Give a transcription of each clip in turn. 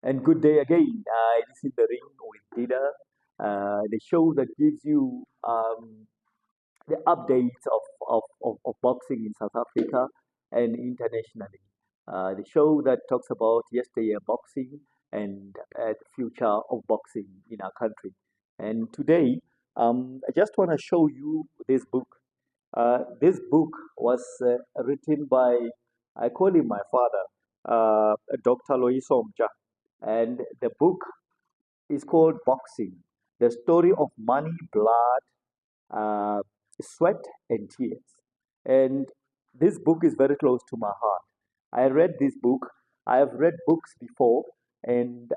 And good day again. This is the Ring with Dida, the show that gives you the updates of boxing in South Africa and internationally. The show that talks about yesteryear boxing and the future of boxing in our country. And today, I just want to show you this book. This book was written by, I call him my father, Dr. Loyiso Mtya. And the book is called Boxing, the story of money, blood, uh, sweat, and tears. And this book is very close to my heart. I read this book. I have read books before, and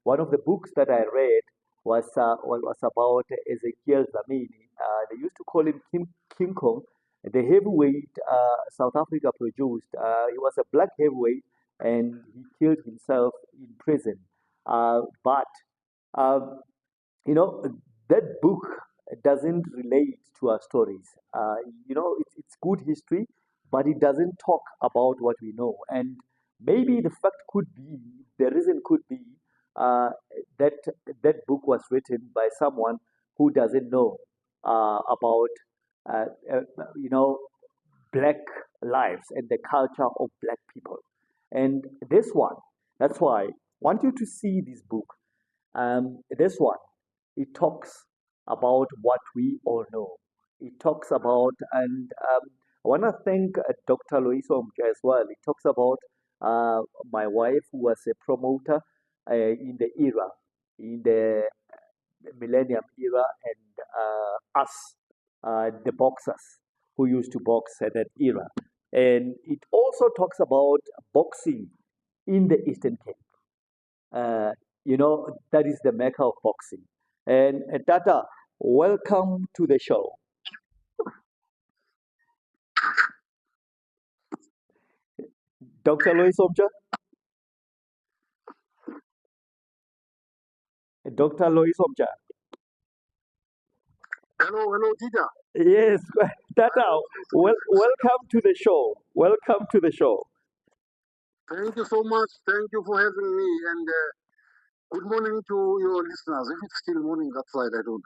one of the books that I read was about Ezekiel Zamini. They used to call him King Kong, the heavyweight South Africa produced. He was a black heavyweight, and he killed himself in prison. But um, you know, that book doesn't relate to our stories. It's good history, but it doesn't talk about what we know. And maybe the fact could be, the reason could be uh, that that book was written by someone who doesn't know about, uh, uh, you know, black lives and the culture of black people. And this one, that's why I want you to see this book. This one, it talks about what we all know. It talks about, and I want to thank Dr. Loyiso Mtya as well. It talks about my wife, who was a promoter in the era, in the millennium era, and us, the boxers who used to box at that era. And it also talks about boxing in the Eastern Cape. Uh, that is the mecca of boxing. And Tata, welcome to the show. Dr. Lois Omja, Dr. Lois Omja. Hello, Dida. Yes, Tata, welcome to the show. Welcome to the show. Thank you so much. Thank you for having me. And good morning to your listeners. If it's still morning outside, I don't.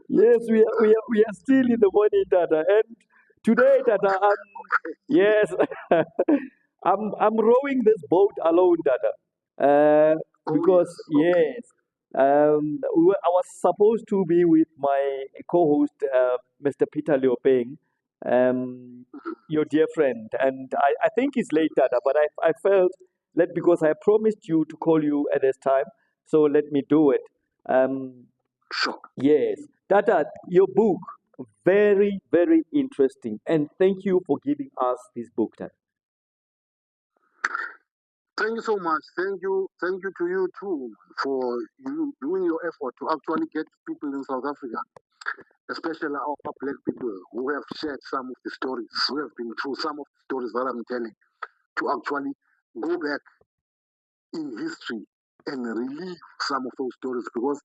Yes, we are still in the morning, Tata. And today, Tata, yes, I'm rowing this boat alone, Tata. Oh, Because yes. Okay. yes, I was supposed to be with my co-host, Mr. Peter Leopeng, your dear friend, and I think it's late, Tata, but I felt that because I promised you to call you at this time, so let me do it. Um, Sure. yes, Tata, your book, very, very interesting, and thank you for giving us this book, Tata. Thank you so much. Thank you. Thank you to you too for you doing your effort to actually get people in South Africa, especially our black people who have shared some of the stories, who have been through some of the stories that I'm telling, to actually go back in history and relive some of those stories because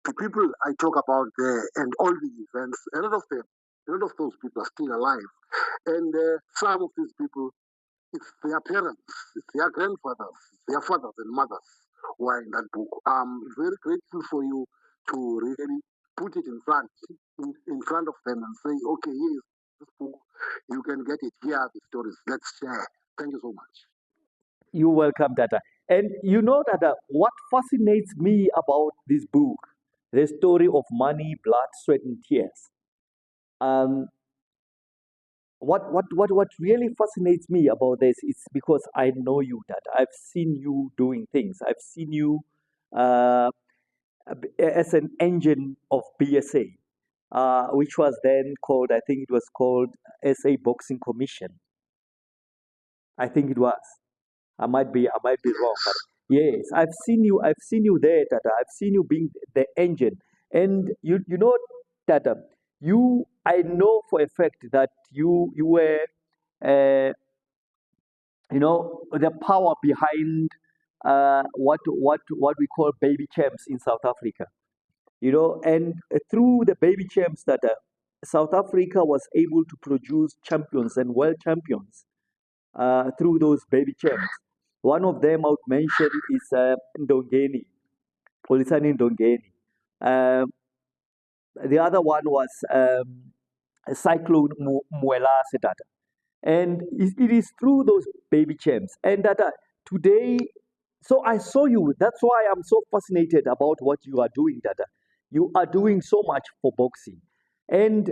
the people I talk about there and all the events, a lot of those people are still alive. And some of these people, it's their parents, it's their grandfathers, their fathers and mothers who are in that book. I'm very grateful for you to really put it in front of them and say, okay, here's this book. You can get it. Here are the stories. Let's share. Thank you so much. You're welcome, Tata. And you know, Tata, what fascinates me about this book, the story of money, blood, sweat, and tears. Um, what really fascinates me about this is because I know you, Tata. I've seen you doing things. I've seen you uh, as an engine of BSA, which was then called, I think it was called SA Boxing Commission. I think it was. I might be wrong, but Yes. yes, I've seen you there, Tata. I've seen you being the engine, and you know, Tata. I know for a fact that you were, uh, the power behind what we call baby champs in South Africa. And through the baby champs, Tata, South Africa was able to produce champions and world champions. through those baby champs. One of them I would mention is Ndongeni, Polisani Ndongeni. Um, the other one was Cyclone Muela Sedata. And it is through those baby champs. And that today, so I saw you. That's why I'm so fascinated about what you are doing, Dada. You are doing so much for boxing. And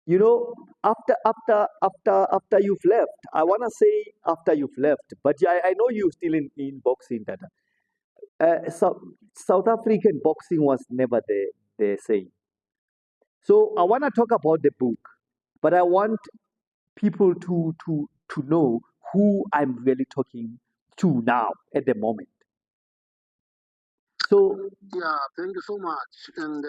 you know, after you've left, I wanna say after you've left, but I know you're still in boxing, Dada. South African boxing was never the same. So I wanna talk about the book, but I want people to know who I'm really talking to now at the moment. So Yeah, thank you so much. And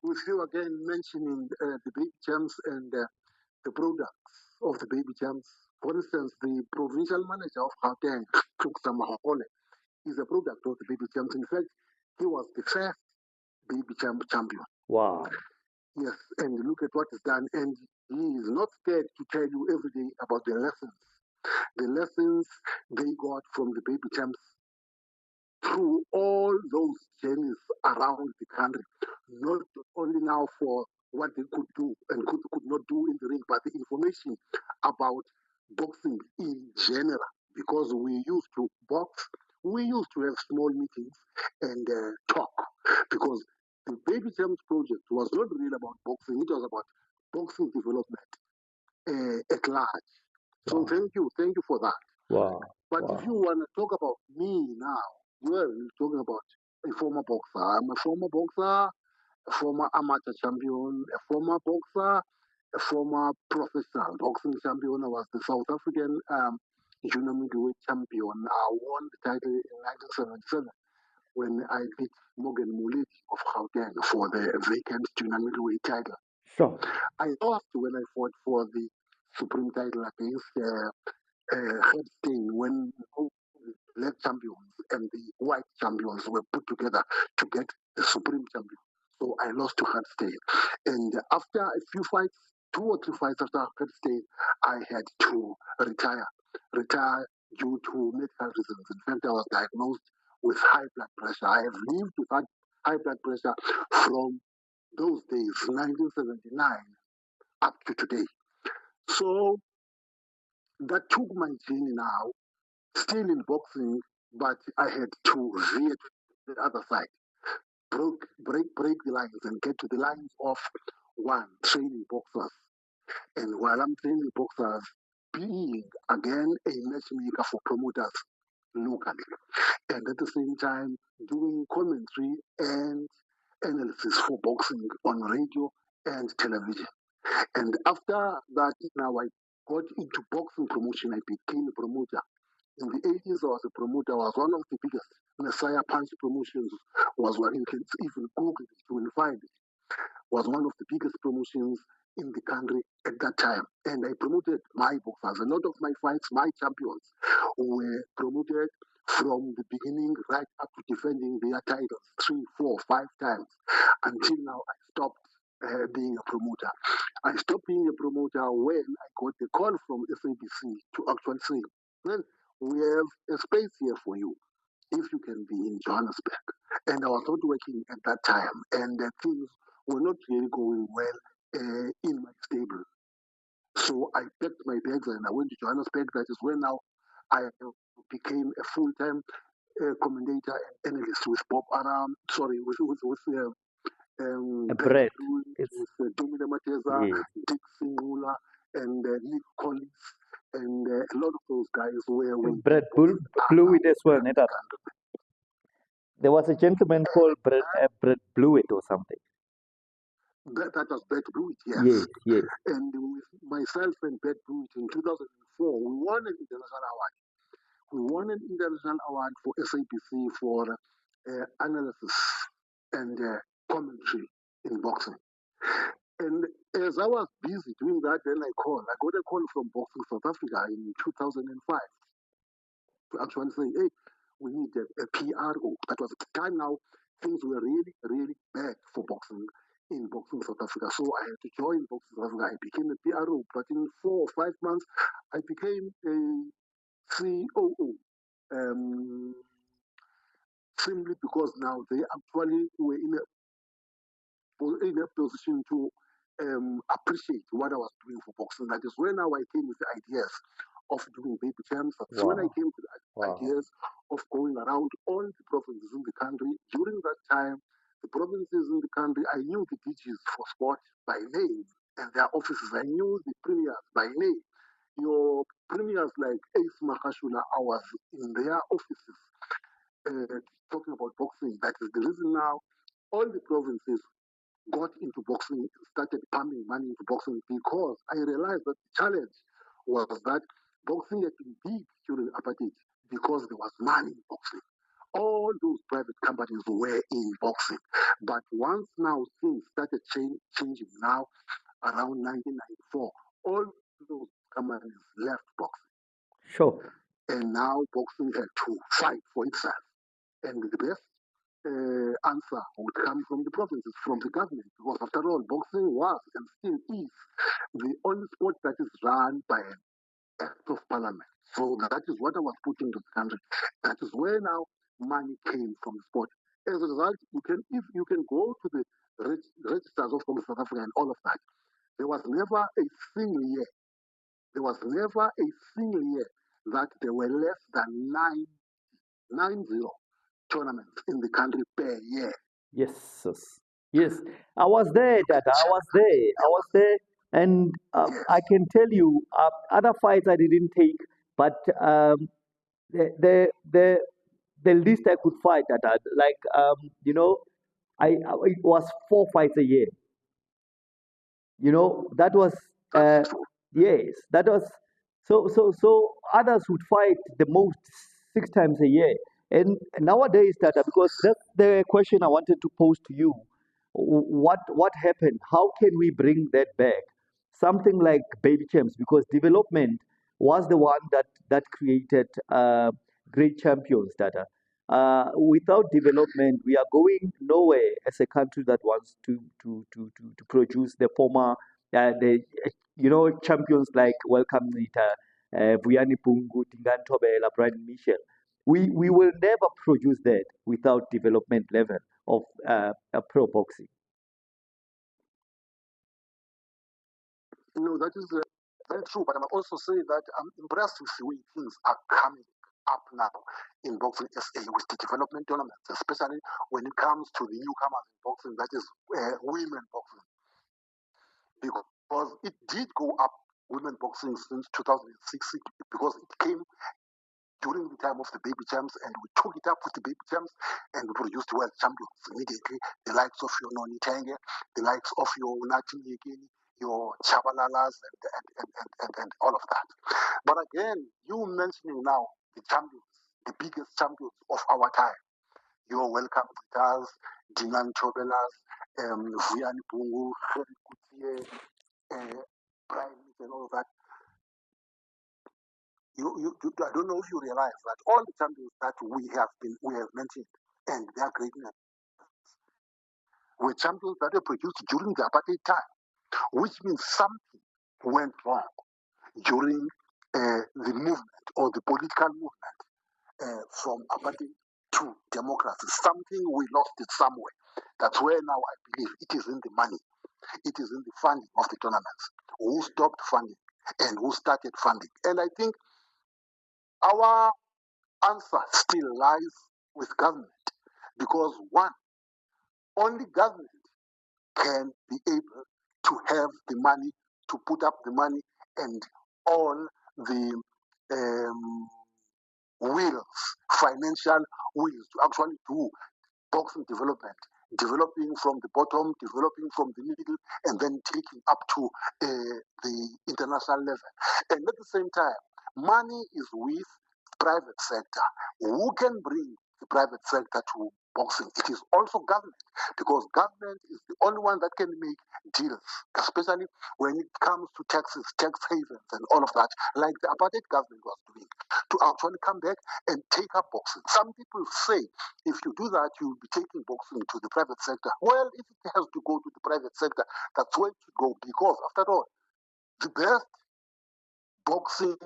with you again mentioning the big gems and the products of the baby gems. For instance, the provincial manager of Gauteng, Mahokole, is a product of the baby gems. In fact, he was the first baby champion. wow, Yes, and look at what is done. And he is not scared to tell you every day about the lessons they got from the baby champs through all those journeys around the country, not only now for what they could do and could not do in the ring, but the information about boxing in general. Because we used to box, we used to have small meetings and talk. Because the Baby Champs project was not really about boxing, it was about boxing development at large. So wow, thank you for that. wow, But if you wow, want to talk about me now, well, you're talking about a former boxer. I'm a former boxer, a former amateur champion, a former boxer, a former professional boxing champion. I was the South African junior middleweight champion. I won the title in 1977 when I beat Morgan Muleti of Gauteng for the vacant junior middleweight title. sure, I lost when I fought for the supreme title against Headstein when black champions and the white champions were put together to get the supreme champion. So I lost to Headstein. And after a few fights, 2 or 3 fights after Headstein, I had to retire due to medical reasons. In fact, I was diagnosed with high blood pressure. I have lived with high blood pressure from those days, 1979, up to today. So that took my journey now, still in boxing, but I had to veer to the other side, break the lines and get to the lines of one, training boxers. And while I'm training boxers, being again a matchmaker for promoters locally. And at the same time, doing commentary and analysis for boxing on radio and television. And after that, now I got into boxing promotion. I became a promoter. In the 80s, I was a promoter. I was one of the biggest. Messiah Punch Promotions was one. You can even Google it, you will find it. Was one of the biggest promotions in the country at that time. And I promoted my boxers. A lot of my fights, my champions, were promoted from the beginning right up to defending their titles 3, 4, 5 times until now I stopped being a promoter. I stopped being a promoter when I got the call from SABC to actually say, well, we have a space here for you if you can be in Johannesburg. And I was not working at that time, and things were not really going well in my stable. So I packed my bags and I went to Johannesburg. That is when now I became a full-time commentator and analyst with Bob Aram, sorry, with bread. Blewett, It's with Domina Mateza, yes, Dick Singula, and Nick Collins, and a lot of those guys where we did bread boxing blew it as well. around the Nedada. country. There was a gentleman called Brett blew it or something. That was Bert Blewett, yes. Yes, yes. And with myself and Bert Blewett in 2004, we won an international award. We won an international award for SABC for analysis and commentary in boxing. And as I was busy doing that, then I got a call from Boxing South Africa in 2005 to actually say, hey, we need a PRO. That was at the time now, things were really, really bad for boxing. in Boxing South Africa. So I had to join Boxing South Africa. I became a PRO, but in 4 or 5 months, I became a COO. Um, Simply because now they actually were in a position to appreciate what I was doing for boxing. That is when now I came with the ideas of doing baby camps. That's when I Wow. came to the ideas of going around all the provinces in the country. During that time, the provinces in the country, I knew the DGs for sport by name and their offices. I knew the premiers by name. Your premiers like Ace Makashula, I was in their offices talking about boxing. That is the reason now all the provinces got into boxing and started pumping money into boxing because I realized that the challenge was that boxing had been big during apartheid because there was money in boxing. All those private companies were in boxing. But once now things started changing now around 1994, all those companies left boxing. Sure. And now boxing had to fight for itself. And the best answer would come from the provinces, from the government, because after all, boxing was and still is the only sport that is run by an act of parliament. So that is what I was putting to the country. That is where now money came from the sport. As a result, if you can go to the registers of South Africa and all of that, there was never a single year. There was never a single year that there were less than 9-0 tournaments in the country per year. Yes, yes, yes. I was there, Dad. I was there. I was there, and Yes, I can tell you, other fights I didn't take, but the the the the least I could fight that like it was 4 fights a year. That was that's uh, true. yes, that was so others would fight the most 6 times a year. And nowadays, Tata, because that's the question I wanted to pose to you. What happened? How can we bring that back? Something like baby champs, because development was the one that created great champions, Tata. Without development, we are going nowhere as a country that wants to produce the former, the champions like Welcome Nita, Vuyani Pungu, Tingantobela, Brian Michel. We will never produce that without development level of pro boxing. That is very true. But I must also say that I'm impressed with the way things are coming up now in boxing SA with the development tournaments, especially when it comes to the newcomers in boxing, that is women boxing. Because it did go up, women boxing, since 2006, because it came during the time of the baby champs, and we took it up with the baby champs, and we produced world champions immediately. The likes of your Noni Tange, the likes of your Unati Yekini, your Chabalalas, and all of that. But again, you mentioning now the champions, the biggest champions of our time. You're welcome with us, Dinan Chobelas, Vuyani Bungu, Kutie, Brian, and all of that. I don't know if you realize that all the champions that we have mentioned and their greatness were champions that were produced during the apartheid time, which means something went wrong during the movement or the political movement from apartheid to democracy. Something we lost it somewhere. That's where now I believe it is in the money, it is in the funding of the tournaments. Who stopped funding and who started funding? And I think our answer still lies with government because one, only government can be able to have the money to put up the money and all the um, wills, financial wills to actually do boxing development, developing from the bottom, developing from the middle, and then taking up to the international level. And at the same time, money is with private sector. Who can bring the private sector to boxing. It is also government, because government is the only one that can make deals, especially when it comes to taxes, tax havens, and all of that, like the apartheid government was doing, to actually come back and take up boxing. Some people say if you do that, you'll be taking boxing to the private sector. Well, if it has to go to the private sector, that's where it should go, because after all, the best boxing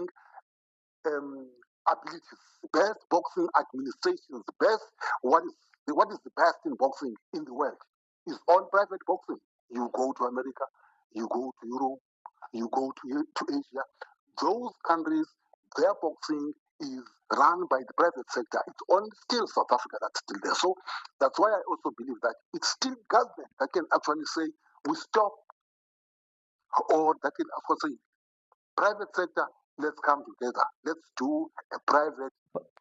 abilities, the best boxing administrations, the best what is the best in boxing in the world is all private boxing. You go to America, you go to Europe, you go to Asia. Those countries, their boxing is run by the private sector. It's only still South Africa that's still there. So that's why I also believe that it's still government that can actually say we stop, or that can actually say private sector, let's come together. Let's do a private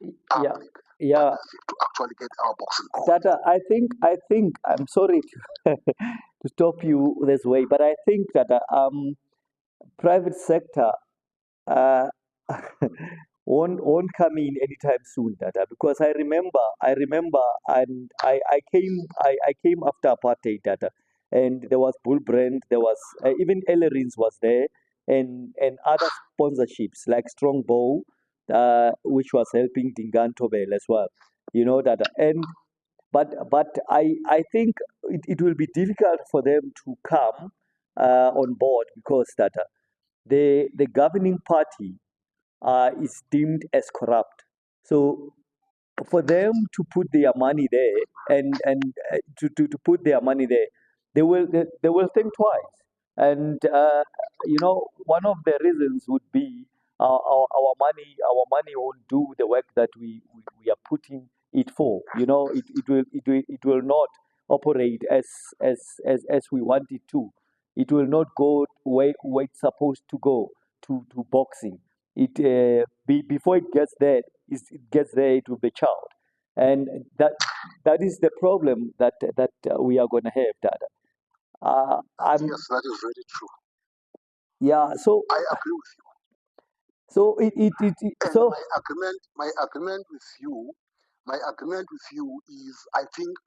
Yeah, public yeah, partnership to actually get our boxing going. Tata. I think I'm sorry to to stop you this way, but I think that private sector uh, won't come in anytime soon, Dada, because I remember, and I came after apartheid, Dada, and there was Bull Brand, there was even Ellerins was there, and other sponsorships like Strongbow, which was helping Dingan Tobel as well, Dada, and but I think it will be difficult for them to come on board because Dada, the governing party is deemed as corrupt. So for them to put their money there and to put their money there, they will think twice. And one of the reasons would be our money won't do the work that we are putting it for. It will not operate as we want it to. It will not go where it's supposed to go to boxing. Before it gets there, it gets there, it will be child, and that is the problem that we are going to have, Dada. I'm Yes, that is very true. Yeah. So I agree with you. so it And so my agreement with you is, I think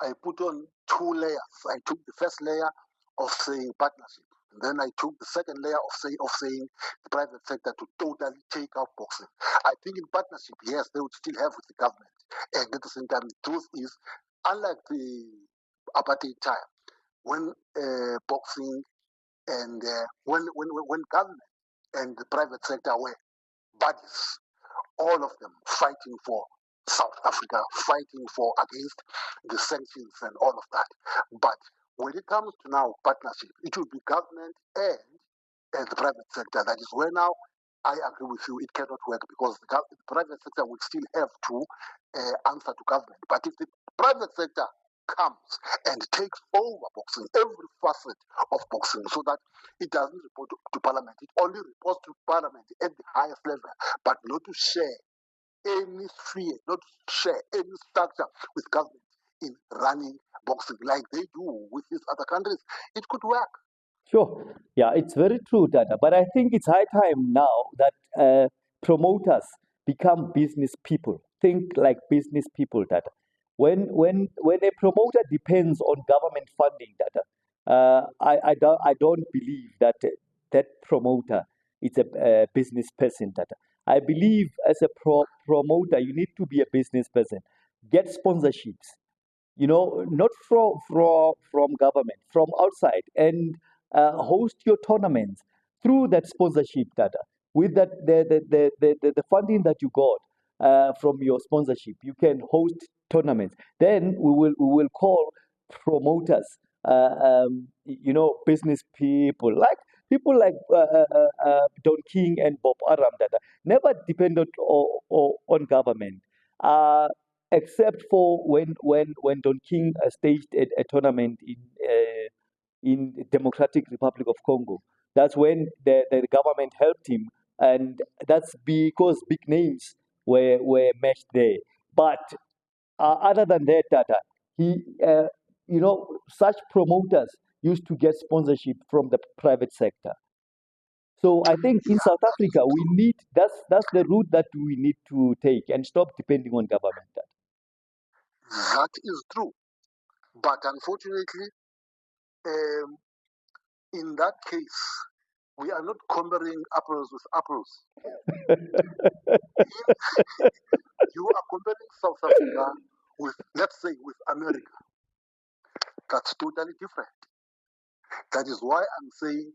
I put on two layers. I took the first layer of saying partnership. And then I took the second layer of saying the private sector to totally take out boxing. I think in partnership, yes, they would still have with the government. And at the same time, the truth is, unlike the apartheid time, when boxing and when government and the private sector were buddies, all of them fighting for South Africa, fighting for against the sanctions and all of that. But when it comes to now partnership, it will be government and the private sector. That is where now I agree with you. It cannot work because the private sector will still have to answer to government. But if the private sector comes and takes over boxing, every facet of boxing, so that it doesn't report to parliament, it only reports to parliament at the highest level, but not to share any sphere, not to share any structure with government in running boxing like they do with these other countries, it could work. Sure. Yeah, it's very true, Dada. But I think it's high time now that promoters become business people. Think like business people, Dada. When a promoter depends on government funding, Dada, I don't believe that that promoter is a business person, Dada. I believe as a promoter, you need to be a business person. Get sponsorships, not from government, from outside, and host your tournaments through that sponsorship data. With that, the funding that you got from your sponsorship, you can host tournaments. Then we will call promoters, business people like Don King and Bob Aram that never depended on government. Uh, except for when Don King staged a tournament in Democratic Republic of Congo. That's when the government helped him, and that's because big names were matched there. But other than that, Tata, he such promoters used to get sponsorship from the private sector. So I think in Yeah, South that is Africa we true. need that's the route that we need to take and stop depending on government. Tata. That is true. But unfortunately, in that case, we are not comparing apples with apples. You are comparing South Africa with, let's say, with America. That's totally different. That is why I'm saying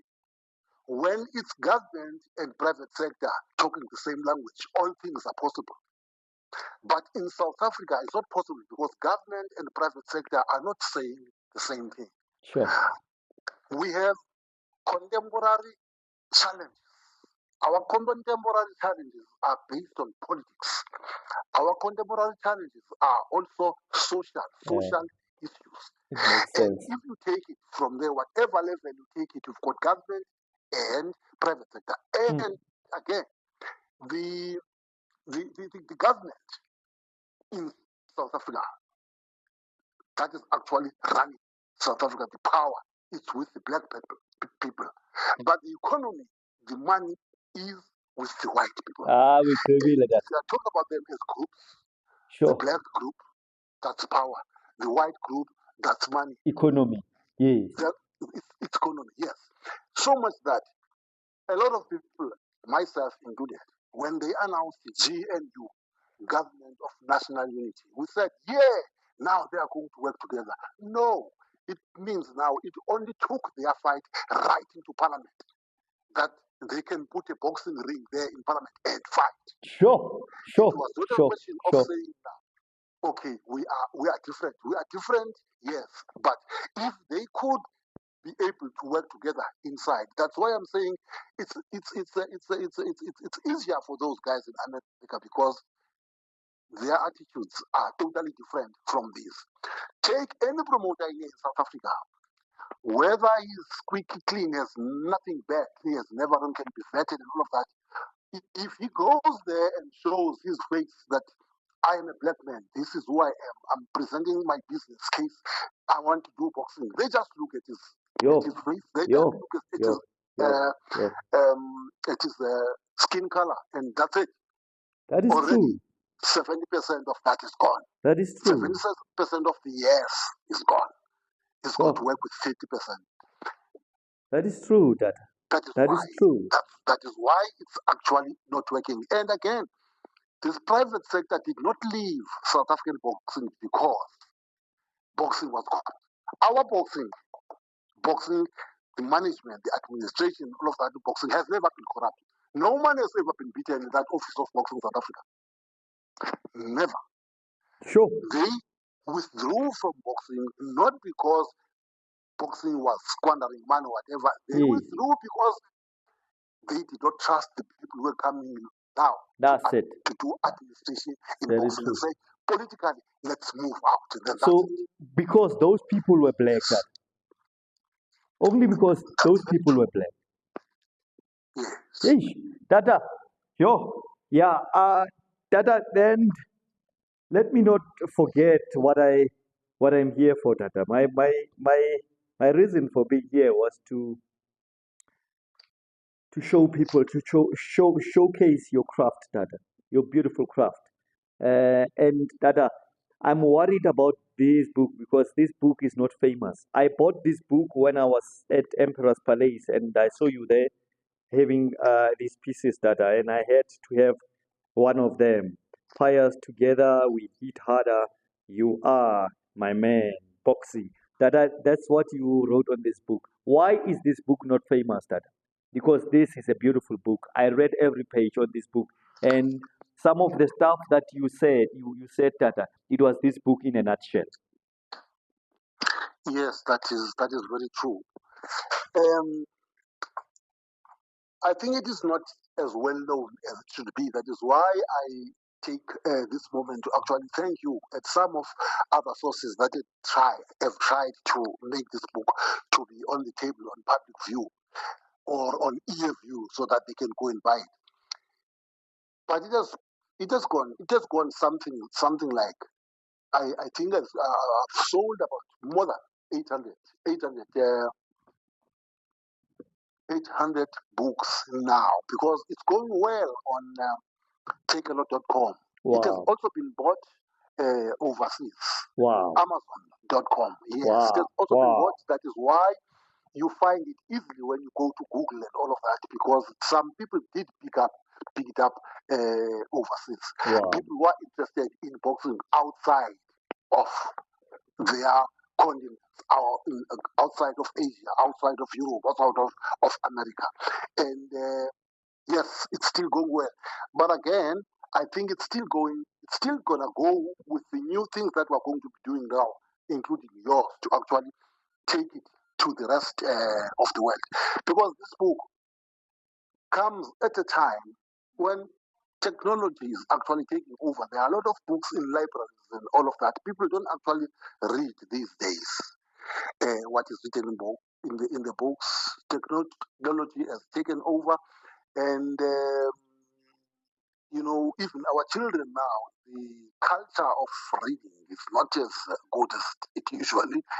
when it's government and private sector talking the same language, all things are possible. But in South Africa, it's not possible because government and private sector are not saying the same thing. Sure. We have contemporary challenges. Our contemporary challenges are based on politics. Our contemporary challenges are also social issues. It makes And sense. if you take it from there, whatever level you take it, you've got government and private sector. And again, the government in South Africa that is actually running South Africa, the power is with the black people. But the economy, the money is with the white people. We prevail at that. If you talk about them as groups, Sure. the black group, that's power. The white group, that's money. Economy. Yes. It's economy, yes. So much that a lot of people, myself included, when they announced the GNU, Government of National Unity, we said, yeah, now they are going to work together. No, it means now it only took their fight right into parliament that they can put a boxing ring there in parliament and fight. Sure. It was not a question of saying now, okay, we are different. We are different, yes. But if they could be able to work together inside, that's why I'm saying it's easier for those guys in America because their attitudes are totally different from these. Take any promoter in South Africa, whether he's squeaky clean, has nothing bad, he has never run, can be vetted and all of that. If he goes there and shows his face that I am a black man, this is who I am, I'm presenting my business case, I want to do boxing, they just look at his face, they just look at his skin color, and that's it. That is already true. 70% of that is gone. That is true. 70% of the yes is gone. It's going to work with 50%. That is true. That is true. That is why it's actually not working. And again, this private sector did not leave South African boxing because boxing was corrupt. Our boxing, the management, the administration, all of that boxing has never been corrupt. No man has ever been beaten in that office of boxing South Africa. Never. Sure. They withdrew from boxing not because boxing was squandering money or whatever. They withdrew because they did not trust the people who were coming now to do administration in boxing and say, politically, let's move out. And so, because those people were black, only because those people were black. Yes. Tata, Tata, then let me not forget what I'm here for, Tata. My reason for being here was to show people, to showcase your craft, Tata, your beautiful craft. And Tata, I'm worried about this book because this book is not famous. I bought this book when I was at Emperor's Palace and I saw you there having these pieces, Tata, and I had to have one of them. Fires together, we hit harder. You are my man, Boxy. That's what you wrote on this book. Why is this book not famous, Tata? Because this is a beautiful book. I read every page on this book, and some of the stuff that you said, Tata, it was this book in a nutshell. Yes, that is very true. I think it is not as well known as it should be. That is why I take this moment to actually thank you at some of other sources that have tried to make this book to be on the table on public view or on ear view so that they can go and buy it. But it has gone something like I think I've sold about more than 800 books now because it's going well on takealot.com. Wow. It has also been bought overseas. Wow. Amazon.com. Yes, can Wow. also be Wow. watched. That is why you find it easily when you go to Google and all of that, because some people did pick it up overseas. Wow. People were interested in boxing outside of their continents, outside of Asia, outside of Europe, outside of America. And yes, it's still going well. But again, I think it's still gonna go with the new things that we're going to be doing now, including yours, to actually take it to the rest of the world. Because this book comes at a time when technology is actually taking over. There are a lot of books in libraries and all of that. People don't actually read these days what is written in the books. Technology has taken over, and even our children now, the culture of reading is not as good as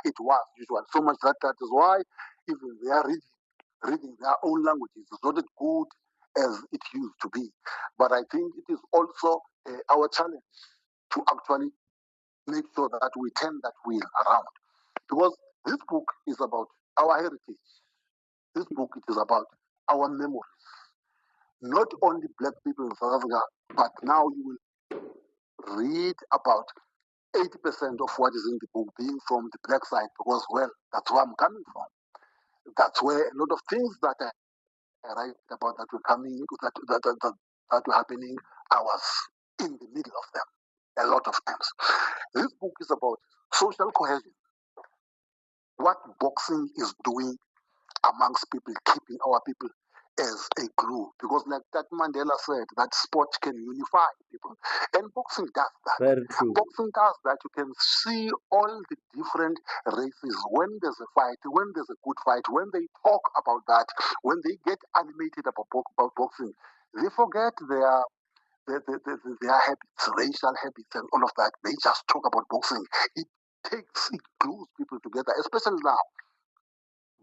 it was usually. So much that is why even they are reading their own languages is not as good as it used to be. But I think it is also our challenge to actually make sure that we turn that wheel around. Because this book is about our heritage. This book it is about our memory. Not only black people in South Africa, but now you will read about 80% of what is in the book being from the black side, because, well, that's where I'm coming from. That's where a lot of things that I write about that were coming, that were happening, I was in the middle of them a lot of times. This book is about social cohesion, what boxing is doing amongst people, keeping our people as a glue. Because, like that Mandela said, that sport can unify people. And boxing does that. Very true. Boxing does that. You can see all the different races when there's a fight, when there's a good fight, when they talk about that, when they get animated about boxing, they forget their habits, racial habits, and all of that. They just talk about boxing. It glues people together, especially now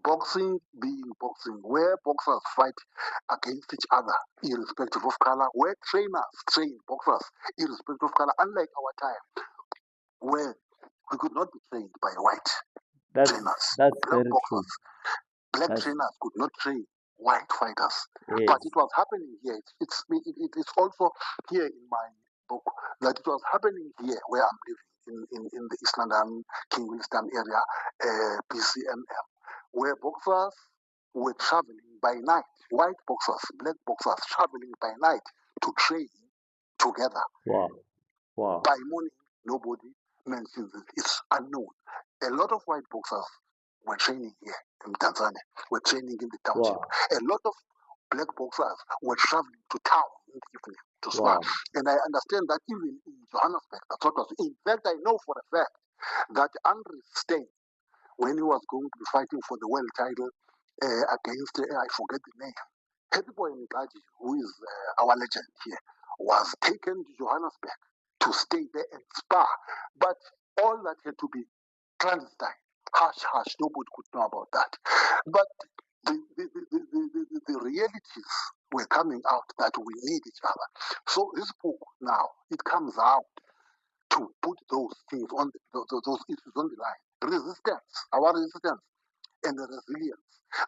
boxing being boxing, where boxers fight against each other, irrespective of color, where trainers train boxers, irrespective of color, unlike our time, where we could not be trained by white That's trainers, that's black very true. boxers, black That's trainers could not train white fighters. yes. But it was happening here. It's also here in my book that it was happening here where I'm living in the East London, King William area, BCMM, where boxers were traveling by night, white boxers, black boxers traveling by night to train together. Wow. Wow. By morning, nobody mentions it. It's unknown. A lot of white boxers were training here in Tanzania, were training in the township. Wow. A lot of black boxers were traveling to town in the evening to spar. Wow. And I understand that even in Johannesburg, that's what was. In fact, I know for a fact that Andre Steyn, when he was going to be fighting for the world title against, I forget the name, Happy Boy Mkaji, who is our legend here, was taken to Johannesburg to stay there and spar. But all that had to be clandestine. Hush, hush, nobody could know about that. But the realities were coming out that we need each other. So this book now, it comes out to put those things on those issues on the line. Resistance, our resistance, and the resilience.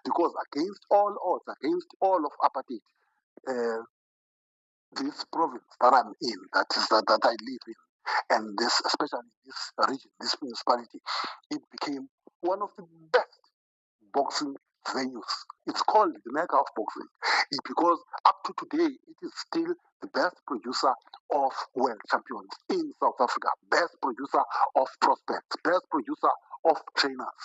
Because against all odds, against all of apartheid, uh, this province that I'm in, that I live in, and this, especially this region, this municipality, it became one of the best boxing venues. It's called the Mecca of boxing because up to today, it is still the best producer of world champions in South Africa, best producer of prospects, best producer of trainers,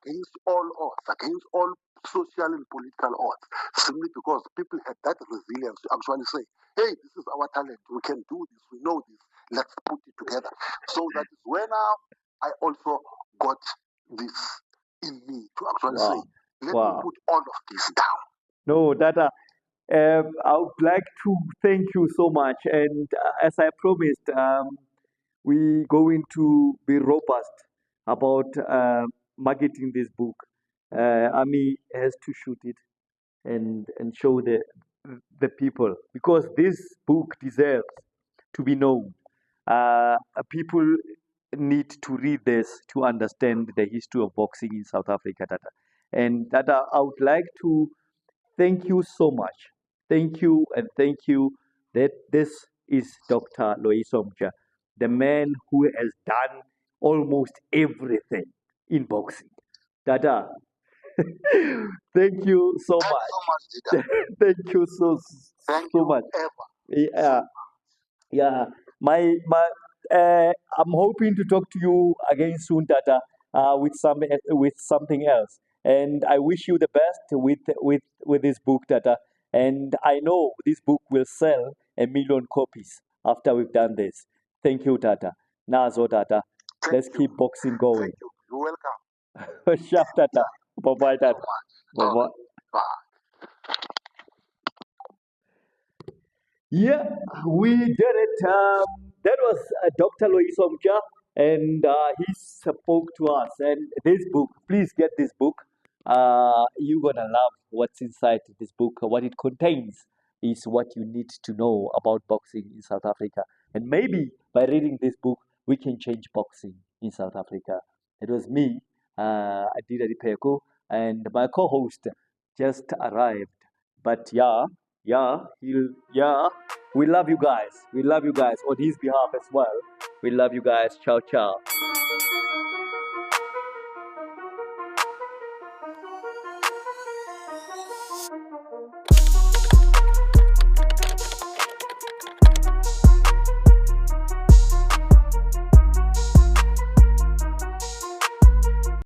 against all odds, against all social and political odds, simply because people had that resilience to actually say, hey, this is our talent, we can do this, we know this, let's put it together. So that is where now I also got this in me to actually say, Wow. let me Wow. put all of this down. No, that I would like to thank you so much. And as I promised, we going to be robust about marketing this book. Ami has to shoot it and show the people because this book deserves to be known. People need to read this to understand the history of boxing in South Africa, Tata. And Tata, I would like to thank you so much. Thank you and thank you that this is Dr. Loyiso Mtya, the man who has done almost everything in boxing. Tata, thank you so much. Thank you so much. Yeah, yeah, my I'm hoping to talk to you again soon, Tata, with something else. And I wish you the best with this book, Tata. And I know this book will sell 1 million copies after we've done this. Thank you, Tata. Nazo, Tata. Let's keep boxing going. You're welcome. Sharp, Tata. Bye bye, So Tata. much. Bye bye. Bye. Yeah, we did it. That was Dr. Loyiso Mtya, and he spoke to us. And this book, please get this book. You're gonna love what's inside this book. What it contains is what you need to know about boxing in South Africa. And maybe by reading this book, we can change boxing in South Africa. It was me, Adida Dipeko, and my co-host just arrived. But yeah, we love you guys. We love you guys on his behalf as well. We love you guys. Ciao, ciao.